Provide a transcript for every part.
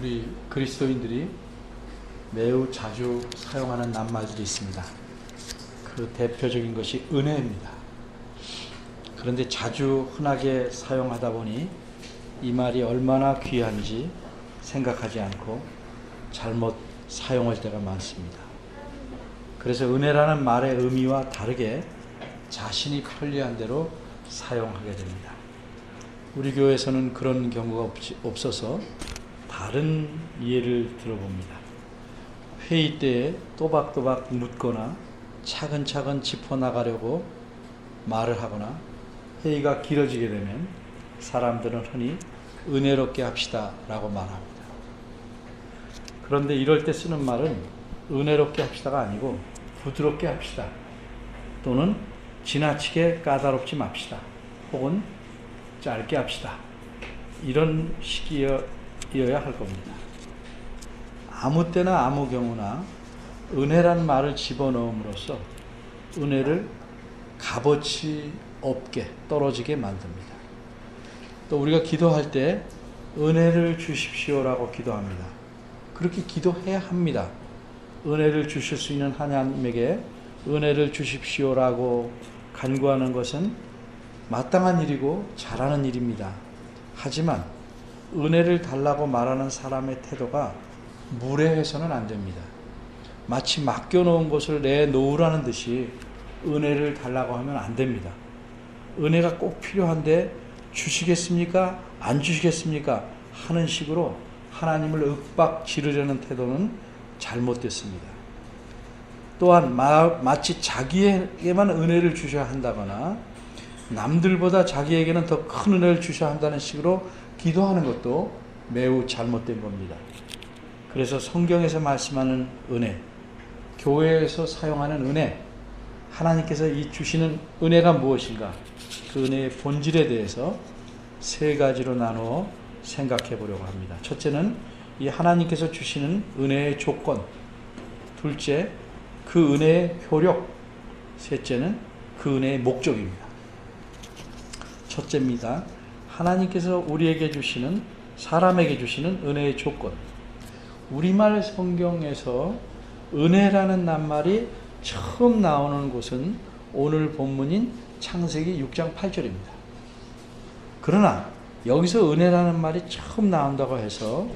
우리 그리스도인들이 매우 자주 사용하는 낱말들이 있습니다. 그 대표적인 것이 은혜입니다. 그런데 자주 흔하게 사용하다 보니 이 말이 얼마나 귀한지 생각하지 않고 잘못 사용할 때가 많습니다. 그래서 은혜라는 말의 의미와 다르게 자신이 편리한 대로 사용하게 됩니다. 우리 교회에서는 그런 경우가 없어서 다른 예를 들어봅니다. 회의 때에 또박또박 묻거나 차근차근 짚어나가려고 말을 하거나 회의가 길어지게 되면 사람들은 흔히 은혜롭게 합시다 라고 말합니다. 그런데 이럴 때 쓰는 말은 은혜롭게 합시다가 아니고 부드럽게 합시다, 또는 지나치게 까다롭지 맙시다, 혹은 짧게 합시다, 이런 식이어야 할 겁니다. 아무 때나 아무 경우나 은혜란 말을 집어넣음으로써 은혜를 값어치 없게 떨어지게 만듭니다. 또 우리가 기도할 때 은혜를 주십시오라고 기도합니다. 그렇게 기도해야 합니다. 은혜를 주실 수 있는 하나님에게 은혜를 주십시오라고 간구하는 것은 마땅한 일이고 잘하는 일입니다. 하지만 은혜를 달라고 말하는 사람의 태도가 무례해서는 안 됩니다. 마치 맡겨놓은 것을 내놓으라는 듯이 은혜를 달라고 하면 안 됩니다. 은혜가 꼭 필요한데 주시겠습니까? 안 주시겠습니까? 하는 식으로 하나님을 윽박 지르려는 태도는 잘못됐습니다. 또한 마치 자기에게만 은혜를 주셔야 한다거나 남들보다 자기에게는 더 큰 은혜를 주셔야 한다는 식으로 기도하는 것도 매우 잘못된 겁니다. 그래서 성경에서 말씀하는 은혜, 교회에서 사용하는 은혜, 하나님께서 이 주시는 은혜가 무엇인가, 그 은혜의 본질에 대해서 세 가지로 나누어 생각해 보려고 합니다. 첫째는 이 하나님께서 주시는 은혜의 조건, 둘째 그 은혜의 효력, 셋째는 그 은혜의 목적입니다. 첫째입니다. 하나님께서 우리에게 주시는, 사람에게 주시는 은혜의 조건. 우리말 성경에서 은혜라는 낱말이 처음 나오는 곳은 오늘 본문인 창세기 6장 8절입니다. 그러나 여기서 은혜라는 말이 처음 나온다고 해서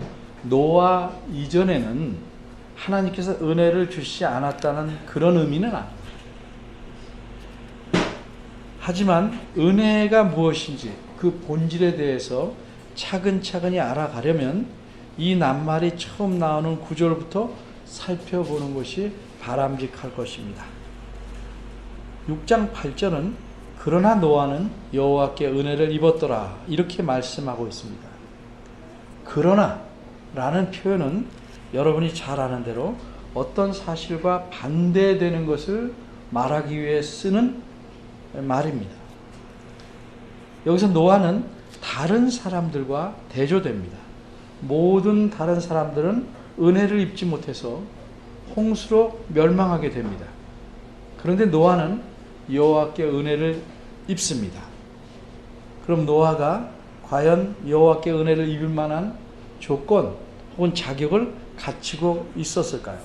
노아 이전에는 하나님께서 은혜를 주시지 않았다는 그런 의미는 아닙니다. 하지만 은혜가 무엇인지 그 본질에 대해서 차근차근히 알아가려면 이 낱말이 처음 나오는 구절부터 살펴보는 것이 바람직할 것입니다. 6장 8절은 그러나 노아는 여호와께 은혜를 입었더라 이렇게 말씀하고 있습니다. 그러나 라는 표현은 여러분이 잘 아는 대로 어떤 사실과 반대되는 것을 말하기 위해 쓰는 말입니다. 여기서 노아는 다른 사람들과 대조됩니다. 모든 다른 사람들은 은혜를 입지 못해서 홍수로 멸망하게 됩니다. 그런데 노아는 여호와께 은혜를 입습니다. 그럼 노아가 과연 여호와께 은혜를 입을 만한 조건 혹은 자격을 갖추고 있었을까요?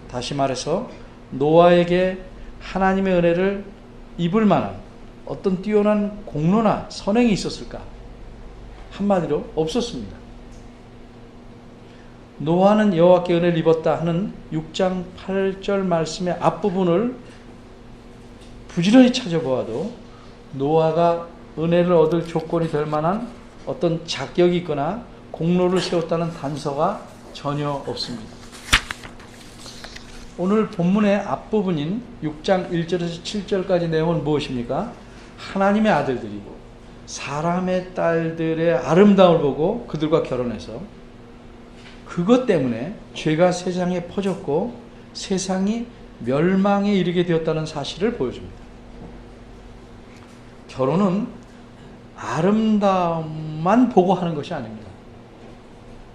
다시 말해서 노아에게 하나님의 은혜를 입을 만한 어떤 뛰어난 공로나 선행이 있었을까? 한마디로 없었습니다. 노아는 여호와께 은혜를 입었다 하는 6장 8절 말씀의 앞부분을 부지런히 찾아보아도 노아가 은혜를 얻을 조건이 될 만한 어떤 자격이 있거나 공로를 세웠다는 단서가 전혀 없습니다. 오늘 본문의 앞부분인 6장 1절에서 7절까지 내용은 무엇입니까? 하나님의 아들들이 사람의 딸들의 아름다움을 보고 그들과 결혼해서 그것 때문에 죄가 세상에 퍼졌고 세상이 멸망에 이르게 되었다는 사실을 보여줍니다. 결혼은 아름다움만 보고 하는 것이 아닙니다.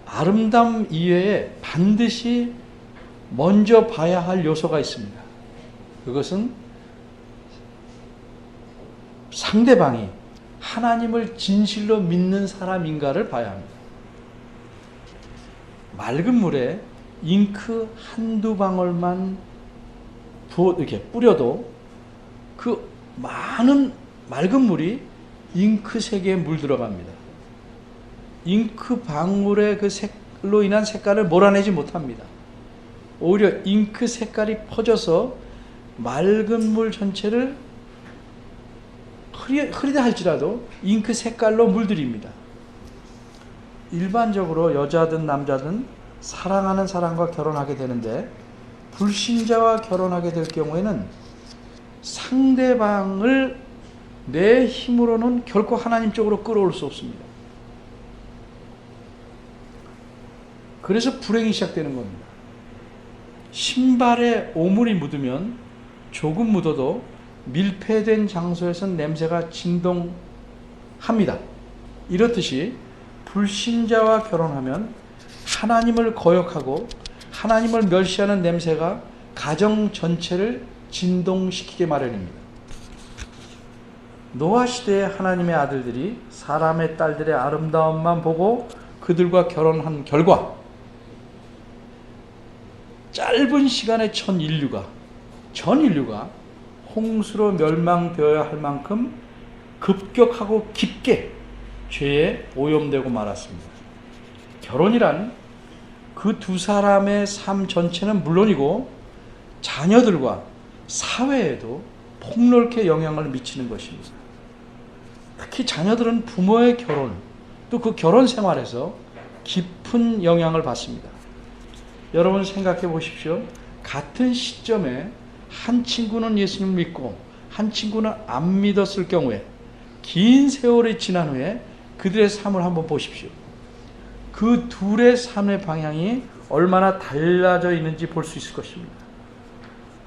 아름다움 이외에 반드시 먼저 봐야 할 요소가 있습니다. 그것은 상대방이 하나님을 진실로 믿는 사람인가를 봐야 합니다. 맑은 물에 잉크 한두 방울만 이렇게 뿌려도 그 많은 맑은 물이 잉크색에 물들어갑니다. 잉크 방울의 그 색로 인한 색깔을 몰아내지 못합니다. 오히려 잉크 색깔이 퍼져서 맑은 물 전체를 흐리다 할지라도 잉크 색깔로 물들입니다. 일반적으로 여자든 남자든 사랑하는 사람과 결혼하게 되는데 불신자와 결혼하게 될 경우에는 상대방을 내 힘으로는 결코 하나님 쪽으로 끌어올 수 없습니다. 그래서 불행이 시작되는 겁니다. 신발에 오물이 묻으면 조금 묻어도 밀폐된 장소에선 냄새가 진동합니다. 이렇듯이 불신자와 결혼하면 하나님을 거역하고 하나님을 멸시하는 냄새가 가정 전체를 진동시키게 마련입니다. 노아 시대의 하나님의 아들들이 사람의 딸들의 아름다움만 보고 그들과 결혼한 결과 짧은 시간에 전 인류가 홍수로 멸망되어야 할 만큼 급격하고 깊게 죄에 오염되고 말았습니다. 결혼이란 그 두 사람의 삶 전체는 물론이고 자녀들과 사회에도 폭넓게 영향을 미치는 것입니다. 특히 자녀들은 부모의 결혼, 또 그 결혼 생활에서 깊은 영향을 받습니다. 여러분 생각해 보십시오. 같은 시점에 한 친구는 예수님을 믿고 한 친구는 안 믿었을 경우에 긴 세월이 지난 후에 그들의 삶을 한번 보십시오. 그 둘의 삶의 방향이 얼마나 달라져 있는지 볼 수 있을 것입니다.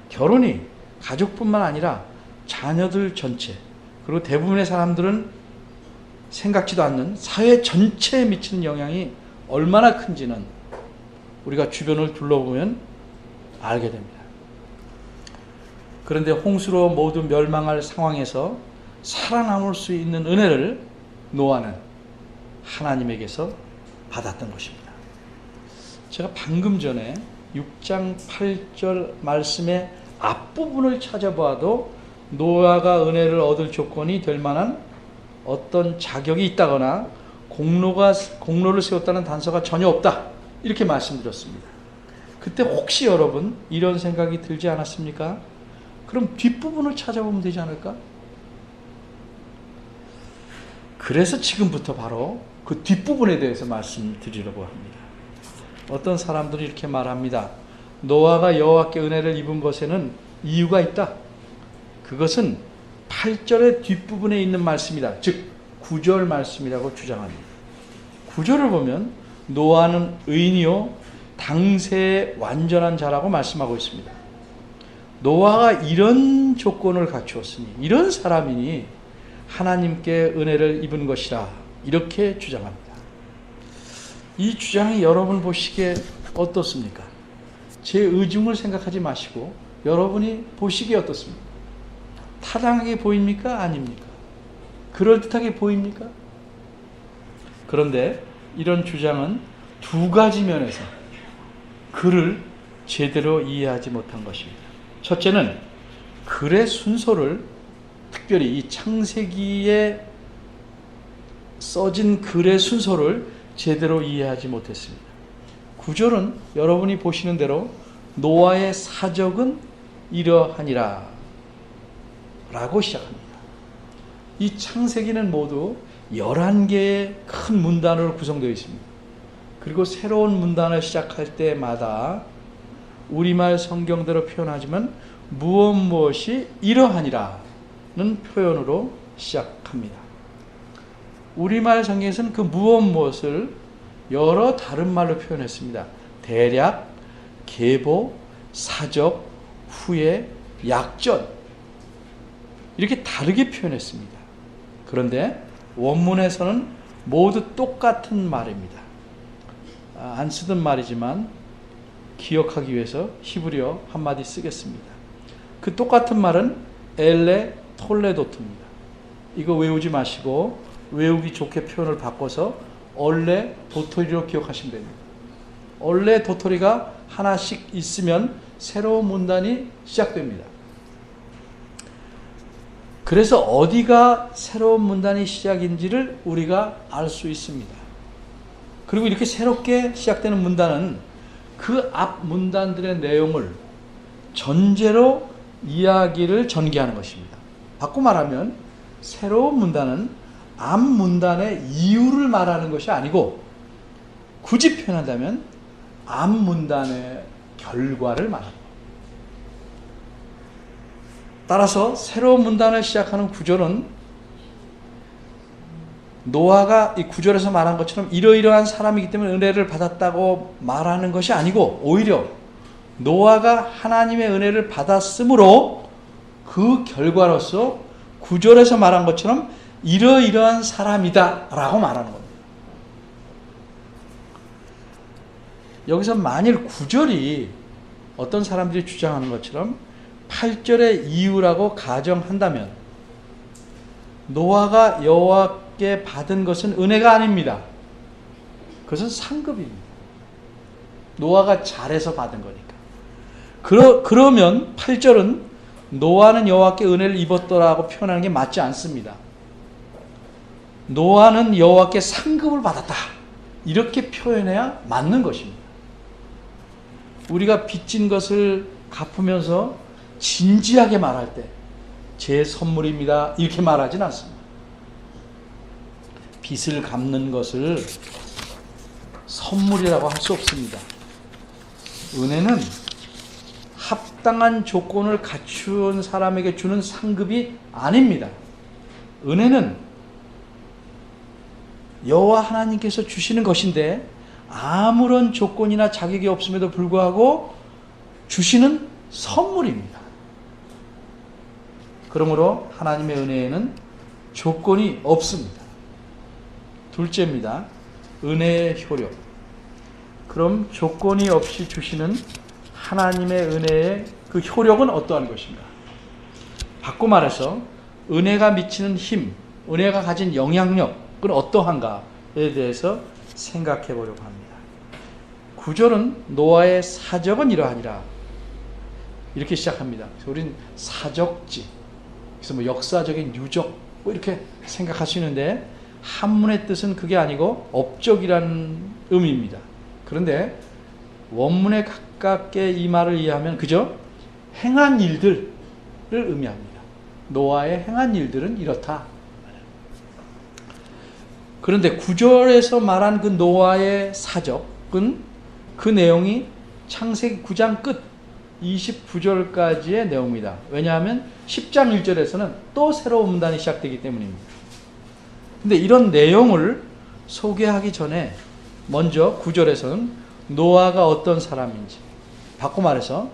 결혼이 가족뿐만 아니라 자녀들 전체, 그리고 대부분의 사람들은 생각지도 않는 사회 전체에 미치는 영향이 얼마나 큰지는 우리가 주변을 둘러보면 알게 됩니다. 그런데 홍수로 모두 멸망할 상황에서 살아남을 수 있는 은혜를 노아는 하나님에게서 받았던 것입니다. 제가 방금 전에 6장 8절 말씀의 앞부분을 찾아봐도 노아가 은혜를 얻을 조건이 될 만한 어떤 자격이 있다거나 공로를 세웠다는 단서가 전혀 없다, 이렇게 말씀드렸습니다. 그때 혹시 여러분 이런 생각이 들지 않았습니까? 그럼 뒷부분을 찾아보면 되지 않을까? 그래서 지금부터 바로 그 뒷부분에 대해서 말씀드리려고 합니다. 어떤 사람들이 이렇게 말합니다. 노아가 여호와께 은혜를 입은 것에는 이유가 있다. 그것은 8절의 뒷부분에 있는 말씀이다. 즉 9절 말씀이라고 주장합니다. 9절을 보면 노아는 의인이요 당세의 완전한 자라고 말씀하고 있습니다. 노아가 이런 조건을 갖추었으니, 이런 사람이니 하나님께 은혜를 입은 것이라 이렇게 주장합니다. 이 주장이 여러분 보시기에 어떻습니까? 제 의중을 생각하지 마시고 여러분이 보시기에 어떻습니까? 타당하게 보입니까? 아닙니까? 그럴듯하게 보입니까? 그런데 이런 주장은 두 가지 면에서 글을 제대로 이해하지 못한 것입니다. 첫째는 글의 순서를, 특별히 이 창세기에 써진 글의 순서를 제대로 이해하지 못했습니다. 9절은 여러분이 보시는 대로 노아의 사적은 이러하니라 라고 시작합니다. 이 창세기는 모두 11개의 큰 문단으로 구성되어 있습니다. 그리고 새로운 문단을 시작할 때마다 우리말 성경대로 표현하지만 무엇이 이러하니라는 표현으로 시작합니다. 우리말 성경에서는 그 무엇을 여러 다른 말로 표현했습니다. 대략, 계보, 사적, 후에, 약전, 이렇게 다르게 표현했습니다. 그런데 원문에서는 모두 똑같은 말입니다. 안 쓰던 말이지만 기억하기 위해서 히브리어 한마디 쓰겠습니다. 그 똑같은 말은 엘레 톨레도트입니다. 이거 외우지 마시고 외우기 좋게 표현을 바꿔서 얼레 도토리로 기억하시면 됩니다. 원래 도토리가 하나씩 있으면 새로운 문단이 시작됩니다. 그래서 어디가 새로운 문단이 시작인지를 우리가 알 수 있습니다. 그리고 이렇게 새롭게 시작되는 문단은 그 앞 문단들의 내용을 전제로 이야기를 전개하는 것입니다. 바꿔 말하면 새로운 문단은 앞 문단의 이유를 말하는 것이 아니고 굳이 표현한다면 앞 문단의 결과를 말합니다. 따라서 새로운 문단을 시작하는 구절은 노아가 이 구절에서 말한 것처럼 이러이러한 사람이기 때문에 은혜를 받았다고 말하는 것이 아니고 오히려 노아가 하나님의 은혜를 받았으므로 그 결과로서 구절에서 말한 것처럼 이러이러한 사람이다 라고 말하는 겁니다. 여기서 만일 구절이 어떤 사람들이 주장하는 것처럼 8절의 이유라고 가정한다면 노아가 여호와께 받은 것은 은혜가 아닙니다. 그것은 상급입니다. 노아가 잘해서 받은 거니까. 그러면 8절은 노아는 여호와께 은혜를 입었더라고 표현하는 게 맞지 않습니다. 노아는 여호와께 상급을 받았다. 이렇게 표현해야 맞는 것입니다. 우리가 빚진 것을 갚으면서 진지하게 말할 때 제 선물입니다. 이렇게 말하진 않습니다. 빚을 갚는 것을 선물이라고 할 수 없습니다. 은혜는 합당한 조건을 갖춘 사람에게 주는 상급이 아닙니다. 은혜는 여호와 하나님께서 주시는 것인데 아무런 조건이나 자격이 없음에도 불구하고 주시는 선물입니다. 그러므로 하나님의 은혜에는 조건이 없습니다. 둘째입니다. 은혜의 효력. 그럼 조건이 없이 주시는 하나님의 은혜의 그 효력은 어떠한 것인가? 바꿔 말해서 은혜가 미치는 힘, 은혜가 가진 영향력은 어떠한가에 대해서 생각해 보려고 합니다. 9절은 노아의 사적은 이러하니라 이렇게 시작합니다. 그래서 우리는 사적지, 그래서 뭐 역사적인 유적 뭐 이렇게 생각할 수 있는데 한문의 뜻은 그게 아니고 업적이라는 의미입니다. 그런데 원문에 가깝게 이 말을 이해하면 그저 행한 일들을 의미합니다. 노아의 행한 일들은 이렇다. 그런데 9절에서 말한 그 노아의 사적은 그 내용이 창세기 9장 끝 29절까지의 내용입니다. 왜냐하면 10장 1절에서는 또 새로운 문단이 시작되기 때문입니다. 근데 이런 내용을 소개하기 전에 먼저 9절에서는 노아가 어떤 사람인지, 바꿔 말해서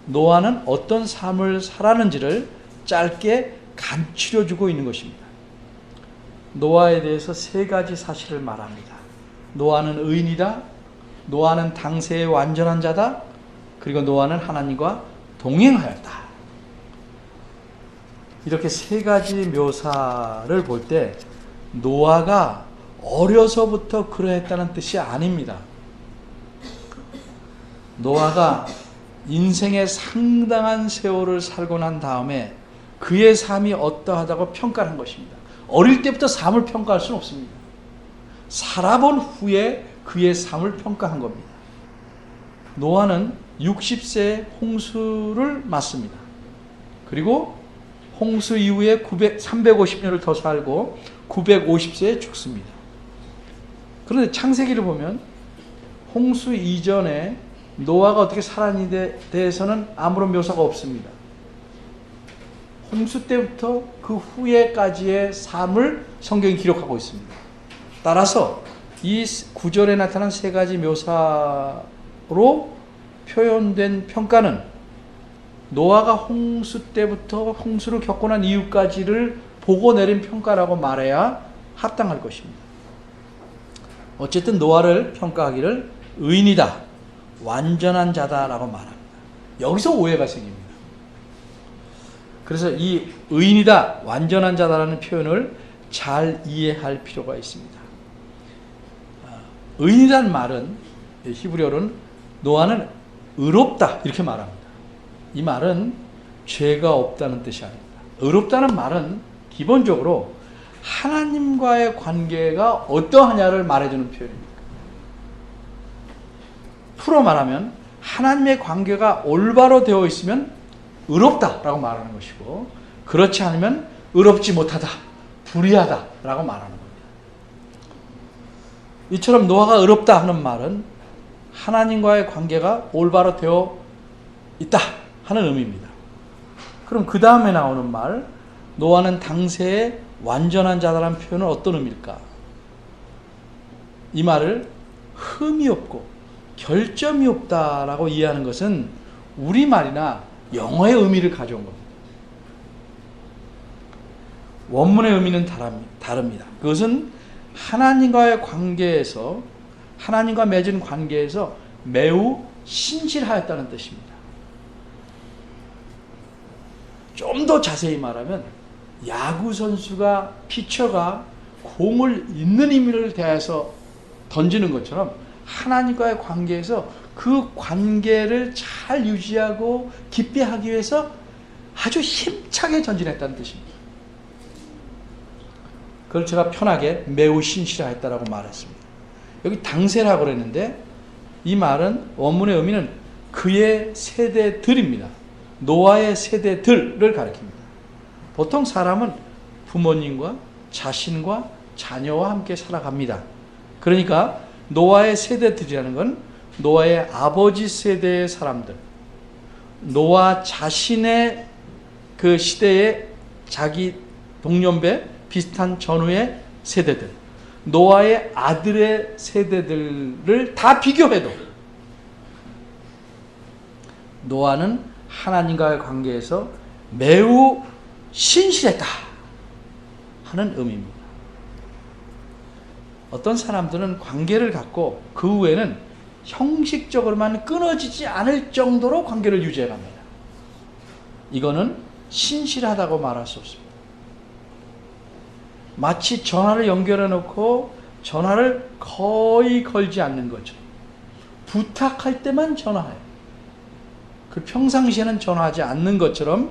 노아는 어떤 삶을 살았는지를 짧게 감추려주고 있는 것입니다. 노아에 대해서 세 가지 사실을 말합니다. 노아는 의인이다. 노아는 당세의 완전한 자다. 그리고 노아는 하나님과 동행하였다. 이렇게 세 가지 묘사를 볼 때 노아가 어려서부터 그러했다는 뜻이 아닙니다. 노아가 인생의 상당한 세월을 살고 난 다음에 그의 삶이 어떠하다고 평가를 한 것입니다. 어릴 때부터 삶을 평가할 수는 없습니다. 살아본 후에 그의 삶을 평가한 겁니다. 노아는 60세에 홍수를 맞습니다. 그리고 홍수 이후에 350년을 더 살고 950세에 죽습니다. 그런데 창세기를 보면 홍수 이전에 노아가 어떻게 살았는지에 대해서는 아무런 묘사가 없습니다. 홍수 때부터 그 후에까지의 삶을 성경이 기록하고 있습니다. 따라서 이 구절에 나타난 세 가지 묘사로 표현된 평가는 노아가 홍수 때부터 홍수를 겪고 난 이후까지를 보고 내린 평가라고 말해야 합당할 것입니다. 어쨌든 노아를 평가하기를 의인이다, 완전한 자다라고 말합니다. 여기서 오해가 생깁니다. 그래서 이 의인이다, 완전한 자다라는 표현을 잘 이해할 필요가 있습니다. 의인이란 말은 히브리어로는 노아는 의롭다 이렇게 말합니다. 이 말은 죄가 없다는 뜻이 아닙니다. 의롭다는 말은 기본적으로 하나님과의 관계가 어떠하냐를 말해주는 표현입니다. 풀어 말하면 하나님의 관계가 올바로 되어 있으면 의롭다라고 말하는 것이고, 그렇지 않으면 의롭지 못하다, 불의하다라고 말하는 겁니다. 이처럼 노아가 의롭다 하는 말은 하나님과의 관계가 올바로 되어 있다 하는 의미입니다. 그럼 그 다음에 나오는 말, 노아는 당세의 완전한 자다라는 표현은 어떤 의미일까? 이 말을 흠이 없고 결점이 없다라고 이해하는 것은 우리말이나 영어의 의미를 가져온 겁니다. 원문의 의미는 다릅니다. 그것은 하나님과의 관계에서, 하나님과 맺은 관계에서 매우 신실하였다는 뜻입니다. 좀 더 자세히 말하면 야구 선수가, 피처가 공을 있는 힘을 대해서 던지는 것처럼 하나님과의 관계에서 그 관계를 잘 유지하고 깊이 하기 위해서 아주 힘차게 전진했다는 뜻입니다. 그걸 제가 편하게 매우 신실하였다라고 말했습니다. 여기 당세라고 그랬는데 이 말은 원문의 의미는 그의 세대들입니다. 노아의 세대들을 가리킵니다. 보통 사람은 부모님과 자신과 자녀와 함께 살아갑니다. 그러니까 노아의 세대들이라는 건 노아의 아버지 세대의 사람들, 노아 자신의 그 시대의 자기 동년배 비슷한 전후의 세대들, 노아의 아들의 세대들을 다 비교해도 노아는 하나님과의 관계에서 매우 신실했다 하는 의미입니다. 어떤 사람들은 관계를 갖고 그 후에는 형식적으로만 끊어지지 않을 정도로 관계를 유지해 갑니다. 이거는 신실하다고 말할 수 없습니다. 마치 전화를 연결해 놓고 전화를 거의 걸지 않는 것처럼 부탁할 때만 전화해요. 그 평상시에는 전화하지 않는 것처럼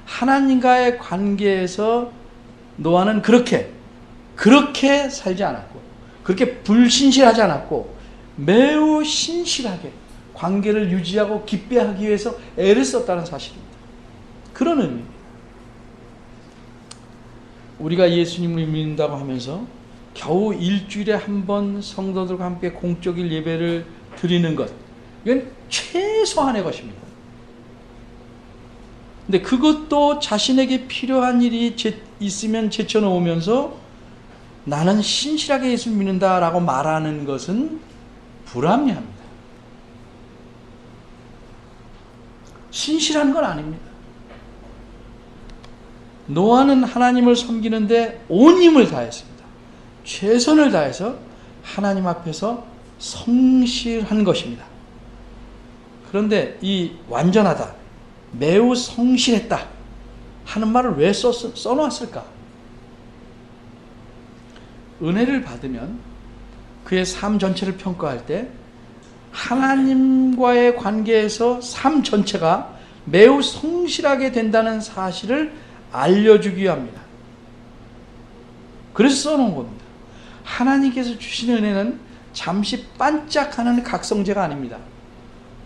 하나님과의 관계에서 노아는 그렇게 살지 않았고, 그렇게 불신실하지 않았고 매우 신실하게 관계를 유지하고 깊게 하기 위해서 애를 썼다는 사실입니다. 그런 의미입니다. 우리가 예수님을 믿는다고 하면서 겨우 일주일에 한 번 성도들과 함께 공적인 예배를 드리는 것, 이건 최소한의 것입니다. 근데 그것도 자신에게 필요한 일이 있으면 제쳐놓으면서 나는 신실하게 예수를 믿는다라고 말하는 것은 불합리합니다. 신실한 건 아닙니다. 노아는 하나님을 섬기는데 온 힘을 다했습니다. 최선을 다해서 하나님 앞에서 성실한 것입니다. 그런데 이 완전하다, 매우 성실했다 하는 말을 왜 써놓았을까? 은혜를 받으면 그의 삶 전체를 평가할 때 하나님과의 관계에서 삶 전체가 매우 성실하게 된다는 사실을 알려주기 위함입니다. 그래서 써놓은 겁니다. 하나님께서 주신 은혜는 잠시 반짝하는 각성제가 아닙니다.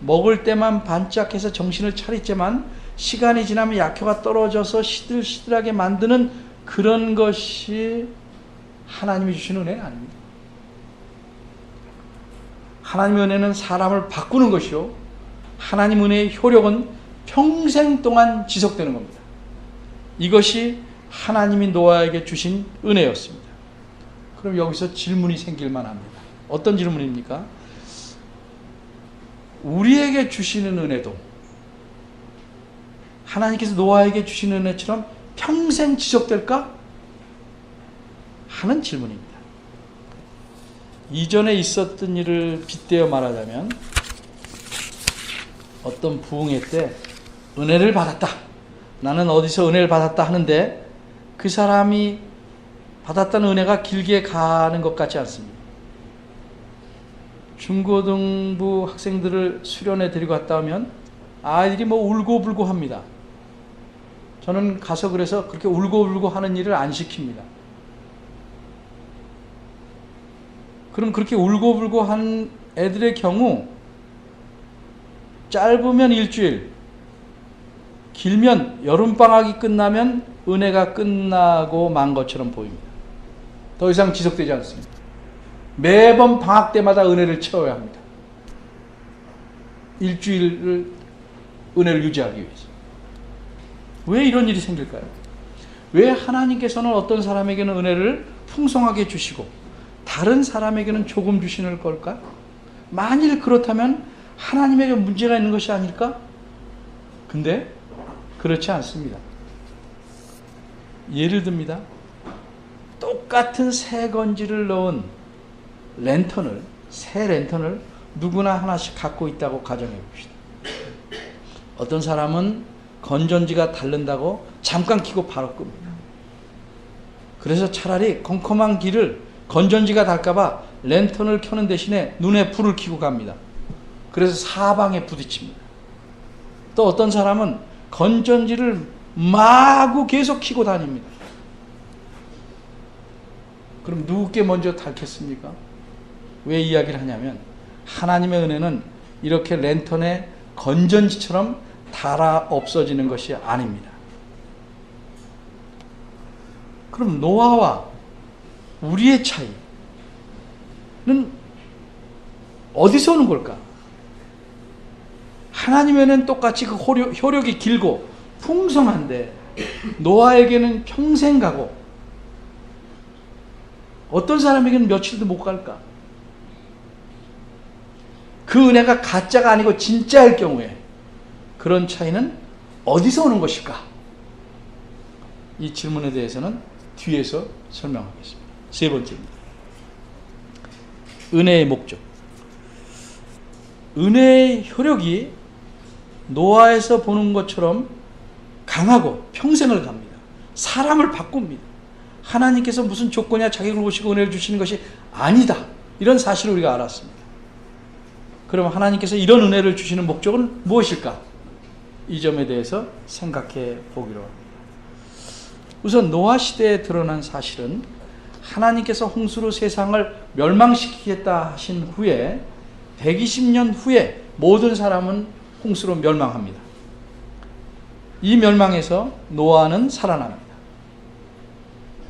먹을 때만 반짝해서 정신을 차리지만 시간이 지나면 약효가 떨어져서 시들시들하게 만드는 그런 것이 하나님이 주신 은혜는 아닙니다. 하나님의 은혜는 사람을 바꾸는 것이요, 하나님 은혜의 효력은 평생 동안 지속되는 겁니다. 이것이 하나님이 노아에게 주신 은혜였습니다. 그럼 여기서 질문이 생길 만합니다. 어떤 질문입니까? 우리에게 주시는 은혜도 하나님께서 노아에게 주시는 은혜처럼 평생 지속될까? 하는 질문입니다. 이전에 있었던 일을 빗대어 말하자면 어떤 부흥회 때 은혜를 받았다, 나는 어디서 은혜를 받았다 하는데 그 사람이 받았다는 은혜가 길게 가는 것 같지 않습니다. 중고등부 학생들을 수련회 데리고 갔다 오면 아이들이 뭐 울고불고 합니다. 저는 가서 그래서 그렇게 울고불고 하는 일을 안 시킵니다. 그럼 그렇게 울고불고 한 애들의 경우 짧으면 일주일, 길면 여름방학이 끝나면 은혜가 끝나고 만 것처럼 보입니다. 더 이상 지속되지 않습니다. 매번 방학 때마다 은혜를 채워야 합니다. 일주일을 은혜를 유지하기 위해서. 왜 이런 일이 생길까요? 왜 하나님께서는 어떤 사람에게는 은혜를 풍성하게 주시고 다른 사람에게는 조금 주시는 걸까? 만일 그렇다면 하나님에게 문제가 있는 것이 아닐까? 근데 그렇지 않습니다. 예를 듭니다. 똑같은 새 건지를 넣은 랜턴을, 새 랜턴을 누구나 하나씩 갖고 있다고 가정해 봅시다. 어떤 사람은 건전지가 닳는다고 잠깐 켜고 바로 끕니다. 그래서 차라리 컴컴한 길을 건전지가 닳을까봐 랜턴을 켜는 대신에 눈에 불을 켜고 갑니다. 그래서 사방에 부딪힙니다. 또 어떤 사람은 건전지를 마구 계속 켜고 다닙니다. 그럼 누구께 먼저 닳겠습니까? 왜 이야기를 하냐면 하나님의 은혜는 이렇게 랜턴의 건전지처럼 닳아 없어지는 것이 아닙니다. 그럼 노아와 우리의 차이는 어디서 오는 걸까? 하나님의 은혜는 똑같이 그 효력이 길고 풍성한데 노아에게는 평생 가고 어떤 사람에게는 며칠도 못 갈까? 그 은혜가 가짜가 아니고 진짜일 경우에 그런 차이는 어디서 오는 것일까? 이 질문에 대해서는 뒤에서 설명하겠습니다. 세 번째입니다. 은혜의 목적. 은혜의 효력이 노아에서 보는 것처럼 강하고 평생을 갑니다. 사람을 바꿉니다. 하나님께서 무슨 조건이야 자격을 보시고 은혜를 주시는 것이 아니다. 이런 사실을 우리가 알았습니다. 그럼 하나님께서 이런 은혜를 주시는 목적은 무엇일까? 이 점에 대해서 생각해 보기로 합니다. 우선 노아 시대에 드러난 사실은 하나님께서 홍수로 세상을 멸망시키겠다 하신 후에 120년 후에 모든 사람은 홍수로 멸망합니다. 이 멸망에서 노아는 살아납니다.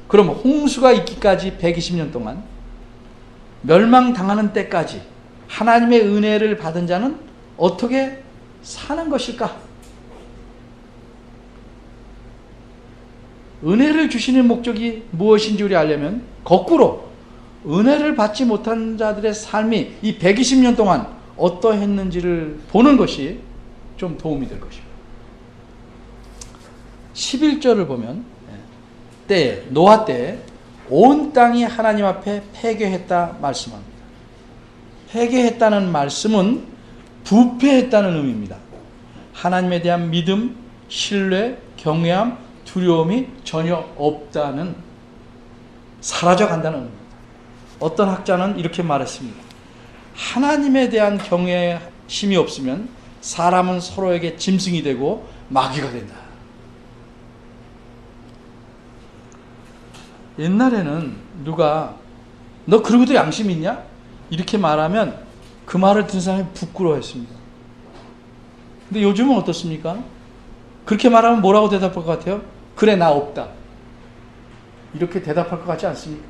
그럼 홍수가 있기까지 120년 동안 멸망당하는 때까지 하나님의 은혜를 받은 자는 어떻게 사는 것일까? 은혜를 주시는 목적이 무엇인지 우리 알려면 거꾸로 은혜를 받지 못한 자들의 삶이 이 120년 동안 어떠했는지를 보는 것이 좀 도움이 될 것입니다. 11절을 보면 노아 때에 온 땅이 하나님 앞에 패괴했다 말씀합니다. 패괴했다는 말씀은 부패했다는 의미입니다. 하나님에 대한 믿음, 신뢰, 경외함, 두려움이 전혀 없다는, 사라져간다는 의미입니다. 어떤 학자는 이렇게 말했습니다. 하나님에 대한 경외심이 없으면 사람은 서로에게 짐승이 되고 마귀가 된다. 옛날에는 누가 너 그러고도 양심 있냐? 이렇게 말하면 그 말을 듣는 사람이 부끄러워했습니다. 근데 요즘은 어떻습니까? 그렇게 말하면 뭐라고 대답할 것 같아요? 그래, 나 없다. 이렇게 대답할 것 같지 않습니까?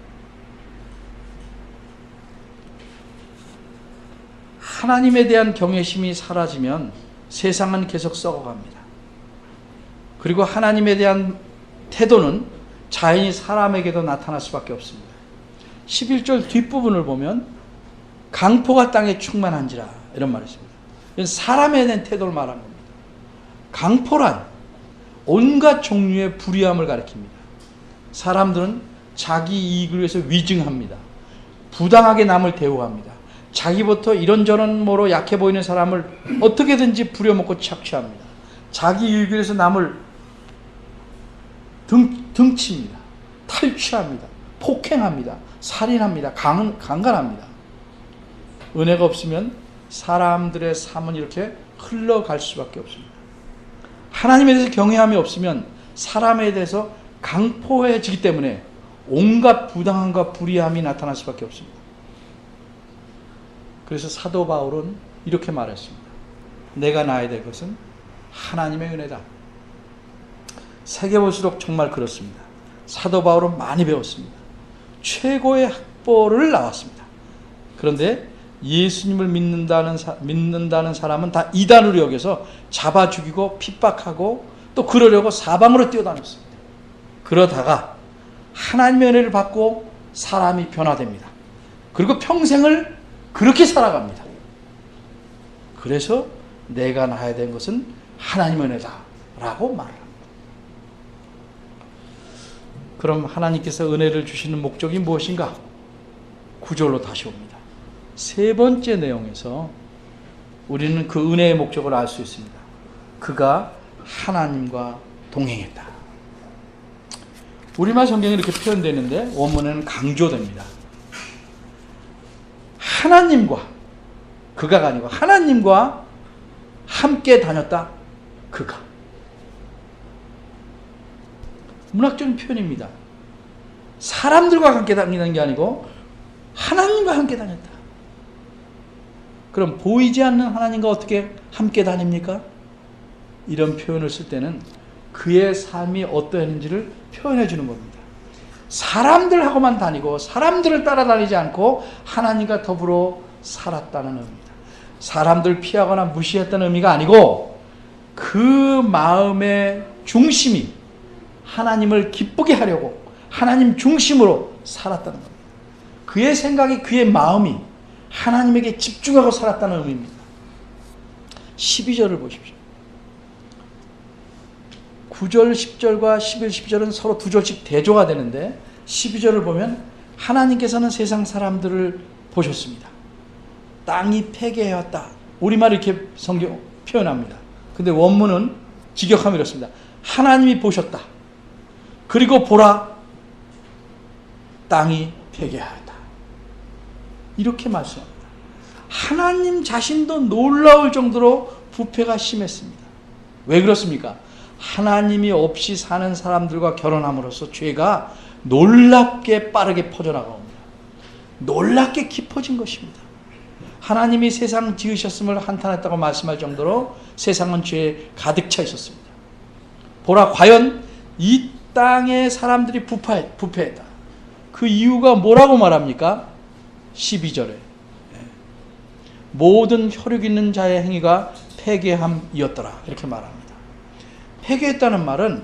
하나님에 대한 경외심이 사라지면 세상은 계속 썩어갑니다. 그리고 하나님에 대한 태도는 자연히 사람에게도 나타날 수밖에 없습니다. 11절 뒷부분을 보면 강포가 땅에 충만한지라 이런 말이 있습니다. 이건 사람에 대한 태도를 말하는 겁니다. 강포란 온갖 종류의 불의함을 가리킵니다. 사람들은 자기 이익을 위해서 위증합니다. 부당하게 남을 대우합니다. 자기부터 이런저런 뭐로 약해 보이는 사람을 어떻게든지 부려먹고 착취합니다. 자기 이익을 위해서 남을 등칩니다. 탈취합니다. 폭행합니다. 살인합니다. 강간합니다. 은혜가 없으면 사람들의 삶은 이렇게 흘러갈 수밖에 없습니다. 하나님에 대해서 경외함이 없으면 사람에 대해서 강포해지기 때문에 온갖 부당함과 불의함이 나타날 수밖에 없습니다. 그래서 사도 바울은 이렇게 말했습니다. 내가 나야 될 것은 하나님의 은혜다. 새겨볼수록 정말 그렇습니다. 사도 바울은 많이 배웠습니다. 최고의 학벌을 나왔습니다. 그런데 예수님을 믿는다는 사람은 다 이단으로 여겨서 잡아 죽이고 핍박하고 또 그러려고 사방으로 뛰어다녔습니다. 그러다가 하나님의 은혜를 받고 사람이 변화됩니다. 그리고 평생을 그렇게 살아갑니다. 그래서 내가 나야 된 것은 하나님의 은혜다 라고 말을 합니다. 그럼 하나님께서 은혜를 주시는 목적이 무엇인가? 9절로 다시 옵니다. 세 번째 내용에서 우리는 그 은혜의 목적을 알 수 있습니다. 그가 하나님과 동행했다. 우리말 성경이 이렇게 표현되는데 원문에는 강조됩니다. 하나님과, 그가가 아니고 하나님과 함께 다녔다. 그가. 문학적인 표현입니다. 사람들과 함께 다니는 게 아니고 하나님과 함께 다녔다. 그럼 보이지 않는 하나님과 어떻게 함께 다닙니까? 이런 표현을 쓸 때는 그의 삶이 어떠했는지를 표현해 주는 겁니다. 사람들하고만 다니고 사람들을 따라다니지 않고 하나님과 더불어 살았다는 의미입니다. 사람들 피하거나 무시했다는 의미가 아니고 그 마음의 중심이 하나님을 기쁘게 하려고 하나님 중심으로 살았다는 겁니다. 그의 생각이, 그의 마음이 하나님에게 집중하고 살았다는 의미입니다. 12절을 보십시오. 9절, 10절과 11, 12절은 서로 두 절씩 대조가 되는데 12절을 보면 하나님께서는 세상 사람들을 보셨습니다. 땅이 폐괴해왔다. 우리말 이렇게 성경 표현합니다. 근데 원문은 직역하면 이렇습니다. 하나님이 보셨다. 그리고 보라, 땅이 폐괴하였다. 이렇게 말씀합니다. 하나님 자신도 놀라울 정도로 부패가 심했습니다. 왜 그렇습니까? 하나님이 없이 사는 사람들과 결혼함으로써 죄가 놀랍게 빠르게 퍼져나갑니다. 놀랍게 깊어진 것입니다. 하나님이 세상 지으셨음을 한탄했다고 말씀할 정도로 세상은 죄에 가득 차 있었습니다. 보라, 과연 이 땅의 사람들이 부패했다. 그 이유가 뭐라고 말합니까? 12절에 모든 혈육 있는 자의 행위가 폐괴함이었더라 이렇게 말합니다. 폐괴했다는 말은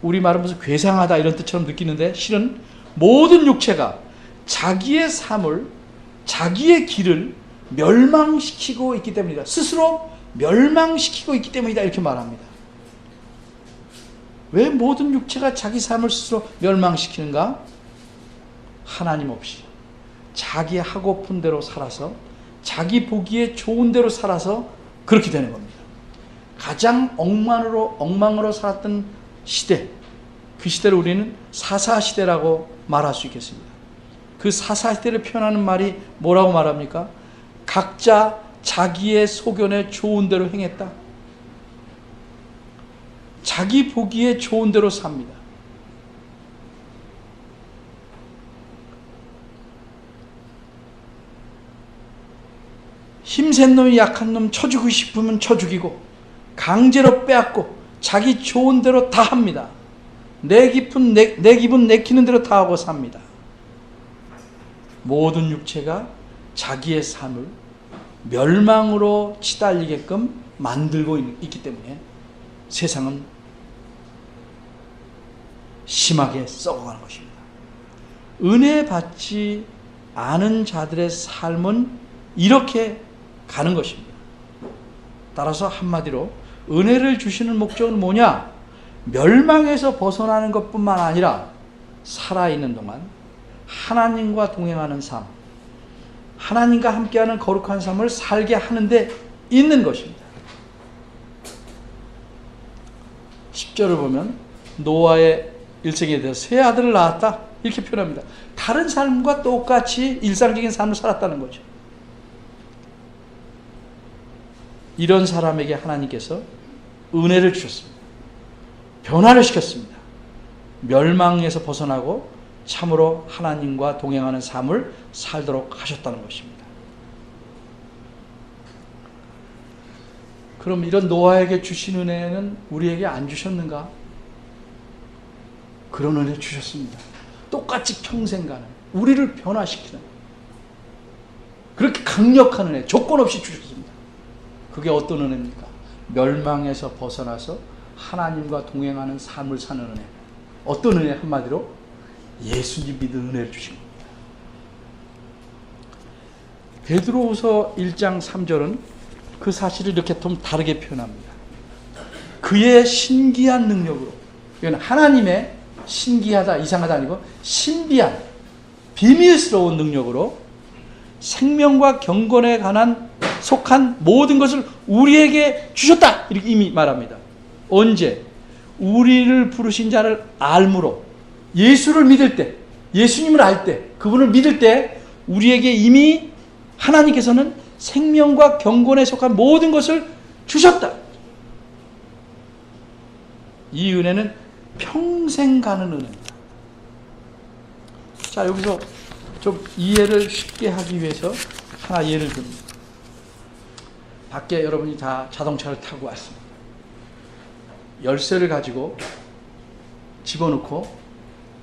우리 말은 무슨 괴상하다 이런 뜻처럼 느끼는데 실은 모든 육체가 자기의 삶을, 자기의 길을 멸망시키고 있기 때문이다. 스스로 멸망시키고 있기 때문이다 이렇게 말합니다. 왜 모든 육체가 자기 삶을 스스로 멸망시키는가? 하나님 없이 자기 하고픈 대로 살아서 자기 보기에 좋은 대로 살아서 그렇게 되는 겁니다. 가장 엉망으로 살았던 시대, 그 시대를 우리는 사사시대라고 말할 수 있겠습니다. 그 사사시대를 표현하는 말이 뭐라고 말합니까? 각자 자기의 소견에 좋은 대로 행했다. 자기 보기에 좋은 대로 삽니다. 힘센 놈이 약한 놈 쳐주고 싶으면 쳐죽이고 강제로 빼앗고 자기 좋은 대로 다 합니다. 내 기분 내키는 대로 다 하고 삽니다. 모든 육체가 자기의 삶을 멸망으로 치달리게끔 만들고 있기 때문에 세상은 심하게 썩어가는 것입니다. 은혜 받지 않은 자들의 삶은 이렇게 가는 것입니다. 따라서 한마디로 은혜를 주시는 목적은 뭐냐? 멸망에서 벗어나는 것뿐만 아니라 살아있는 동안 하나님과 동행하는 삶, 하나님과 함께하는 거룩한 삶을 살게 하는 데 있는 것입니다. 10절을 보면 노아의 일생에 대해서 세 아들을 낳았다. 이렇게 표현합니다. 다른 삶과 똑같이 일상적인 삶을 살았다는 거죠. 이런 사람에게 하나님께서 은혜를 주셨습니다. 변화를 시켰습니다. 멸망에서 벗어나고 참으로 하나님과 동행하는 삶을 살도록 하셨다는 것입니다. 그럼 이런 노아에게 주신 은혜는 우리에게 안 주셨는가? 그런 은혜 주셨습니다. 똑같이 평생 가는, 우리를 변화시키는 그렇게 강력한 은혜, 조건 없이 주셨습니다. 그게 어떤 은혜입니까? 멸망에서 벗어나서 하나님과 동행하는 삶을 사는 은혜. 어떤 은혜? 한마디로 예수님 믿는 은혜를 주신 겁니다. 베드로후서 1장 3절은 그 사실을 이렇게 좀 다르게 표현합니다. 그의 신기한 능력으로, 이건 하나님의 신기하다, 이상하다 아니고 신비한, 비밀스러운 능력으로 생명과 경건에 관한 속한 모든 것을 우리에게 주셨다. 이렇게 이미 말합니다. 언제? 우리를 부르신 자를 알므로, 예수를 믿을 때, 예수님을 알 때, 그분을 믿을 때 우리에게 이미 하나님께서는 생명과 경건에 속한 모든 것을 주셨다. 이 은혜는 평생 가는 은혜입니다. 자, 여기서 좀 이해를 쉽게 하기 위해서 하나 예를 듭니다. 밖에 여러분이 다 자동차를 타고 왔습니다. 열쇠를 가지고 집어넣고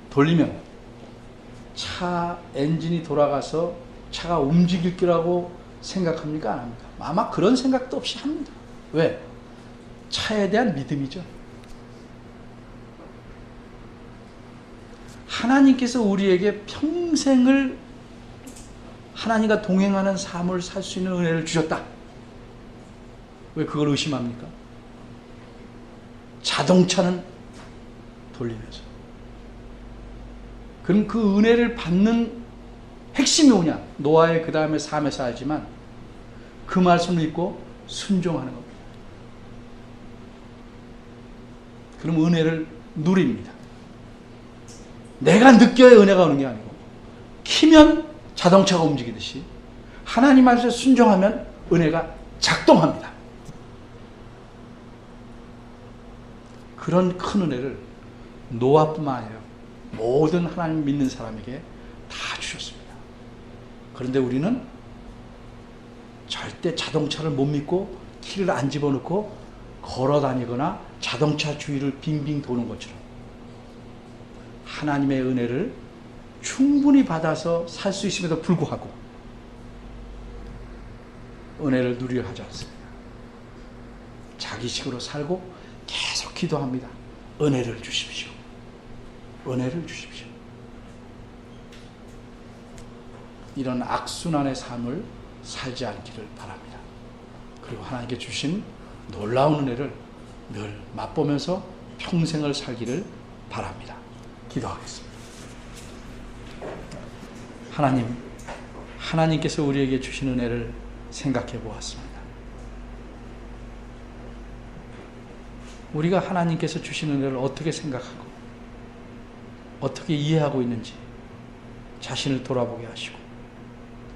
돌리면 차 엔진이 돌아가서 차가 움직일 거라고 생각합니까? 안 합니까? 아마 그런 생각도 없이 합니다. 왜? 차에 대한 믿음이죠. 하나님께서 우리에게 평생을 하나님과 동행하는 삶을 살 수 있는 은혜를 주셨다. 왜 그걸 의심합니까? 자동차는 돌리면서. 그럼 그 은혜를 받는 핵심이 뭐냐? 노아의 그 다음에 삶에서 알지만 그 말씀을 믿고 순종하는 겁니다. 그럼 은혜를 누립니다. 내가 느껴야 은혜가 오는 게 아니고 키면 자동차가 움직이듯이 하나님 말씀에 순종하면 은혜가 작동합니다. 그런 큰 은혜를 노아뿐만 아니라 모든 하나님 믿는 사람에게 다 주셨습니다. 그런데 우리는 절대 자동차를 못 믿고 키를 안 집어넣고 걸어 다니거나 자동차 주위를 빙빙 도는 것처럼 하나님의 은혜를 충분히 받아서 살 수 있음에도 불구하고 은혜를 누리려 하지 않습니다. 자기식으로 살고 계속 기도합니다. 은혜를 주십시오. 은혜를 주십시오. 이런 악순환의 삶을 살지 않기를 바랍니다. 그리고 하나님께 주신 놀라운 은혜를 늘 맛보면서 평생을 살기를 바랍니다. 기도하겠습니다. 하나님께서 우리에게 주신 은혜를 생각해 보았습니다. 우리가 하나님께서 주신 은혜를 어떻게 생각하고 어떻게 이해하고 있는지 자신을 돌아보게 하시고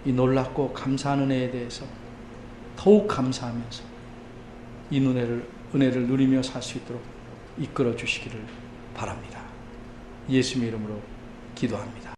이 놀랍고 감사한 은혜에 대해서 더욱 감사하면서 이 은혜를 누리며 살 수 있도록 이끌어 주시기를 바랍니다. 예수님의 이름으로 기도합니다.